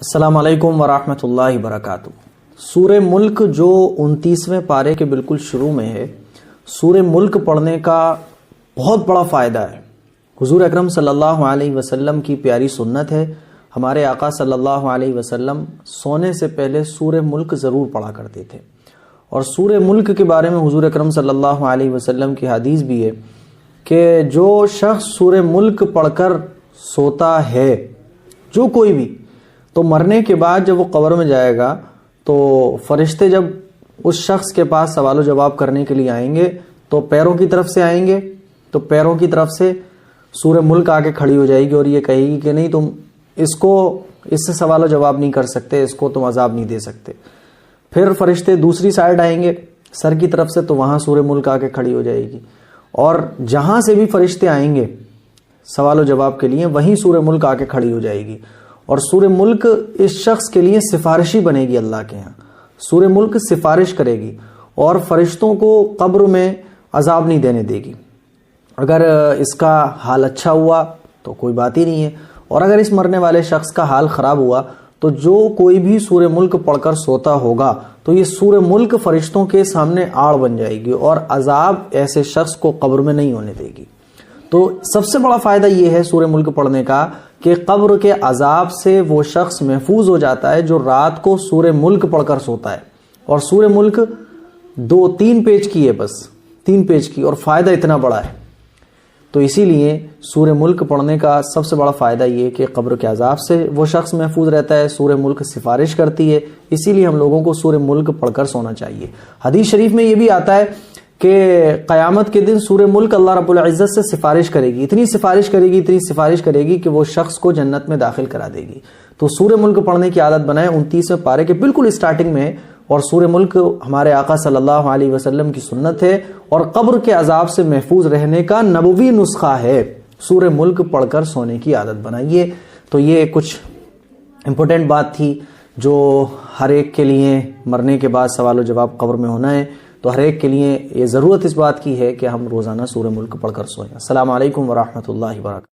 السلام علیکم ورحمۃ اللہ وبرکاتہ۔ سورہ ملک جو 29ویں پارے کے بالکل شروع میں ہے، سورہ ملک پڑھنے کا بہت بڑا فائدہ ہے۔ حضور اکرم صلی اللہ علیہ وسلم کی پیاری سنت ہے، ہمارے آقا صلی اللہ علیہ وسلم سونے سے پہلے سورہ ملک ضرور پڑھا کرتے تھے، اور سورہ ملک کے بارے میں حضور اکرم صلی اللہ علیہ وسلم کی حدیث بھی ہے کہ جو شخص سورہ ملک پڑھ کر سوتا ہے، جو کوئی بھی، تو مرنے کے بعد جب وہ قبر میں جائے گا تو فرشتے جب اس شخص کے پاس سوال و جواب کرنے کے لیے آئیں گے تو پیروں کی طرف سے آئیں گے، تو پیروں کی طرف سے سورہ ملک آ کے کھڑی ہو جائے گی اور یہ کہے گی کہ نہیں، تم اس سے سوال و جواب نہیں کر سکتے، اس کو تم عذاب نہیں دے سکتے۔ پھر فرشتے دوسری سائیڈ آئیں گے سر کی طرف سے، تو وہاں سورہ ملک آ کے کھڑی ہو جائے گی، اور جہاں سے بھی فرشتے آئیں گے سوال و جواب کے لیے وہیں سورہ ملک آ کے کھڑی ہو جائے گی، اور سورہ ملک اس شخص کے لیے سفارشی بنے گی اللہ کے ہاں۔ سورہ ملک سفارش کرے گی اور فرشتوں کو قبر میں عذاب نہیں دینے دے گی۔ اگر اس کا حال اچھا ہوا تو کوئی بات ہی نہیں ہے، اور اگر اس مرنے والے شخص کا حال خراب ہوا تو جو کوئی بھی سورہ ملک پڑھ کر سوتا ہوگا تو یہ سورہ ملک فرشتوں کے سامنے آڑ بن جائے گی اور عذاب ایسے شخص کو قبر میں نہیں ہونے دے گی۔ تو سب سے بڑا فائدہ یہ ہے سورہ ملک پڑھنے کا کہ قبر کے عذاب سے وہ شخص محفوظ ہو جاتا ہے جو رات کو سورہ ملک پڑھ کر سوتا ہے۔ اور سورہ ملک 2-3 پیج کی ہے، بس 3 پیج کی، اور فائدہ اتنا بڑا ہے۔ تو اسی لیے سورہ ملک پڑھنے کا سب سے بڑا فائدہ یہ کہ قبر کے عذاب سے وہ شخص محفوظ رہتا ہے، سورہ ملک سفارش کرتی ہے، اسی لیے ہم لوگوں کو سورہ ملک پڑھ کر سونا چاہیے۔ حدیث شریف میں یہ بھی آتا ہے کہ قیامت کے دن سورہ ملک اللہ رب العزت سے سفارش کرے گی، اتنی سفارش کرے گی کہ وہ شخص کو جنت میں داخل کرا دے گی۔ تو سورہ ملک پڑھنے کی عادت بنائیں، 29ویں پارے کے بالکل اسٹارٹنگ میں ہے، اور سورہ ملک ہمارے آقا صلی اللہ علیہ وسلم کی سنت ہے اور قبر کے عذاب سے محفوظ رہنے کا نبوی نسخہ ہے۔ سورہ ملک پڑھ کر سونے کی عادت بنائیے۔ تو یہ کچھ امپورٹنٹ بات تھی جو ہر ایک کے لیے مرنے کے بعد سوال و جواب قبر میں ہونا ہے، تو ہر ایک کے لیے یہ ضرورت اس بات کی ہے کہ ہم روزانہ سورہ ملک پڑھ کر سوئیں۔ السلام علیکم ورحمۃ اللہ وبرکاتہ۔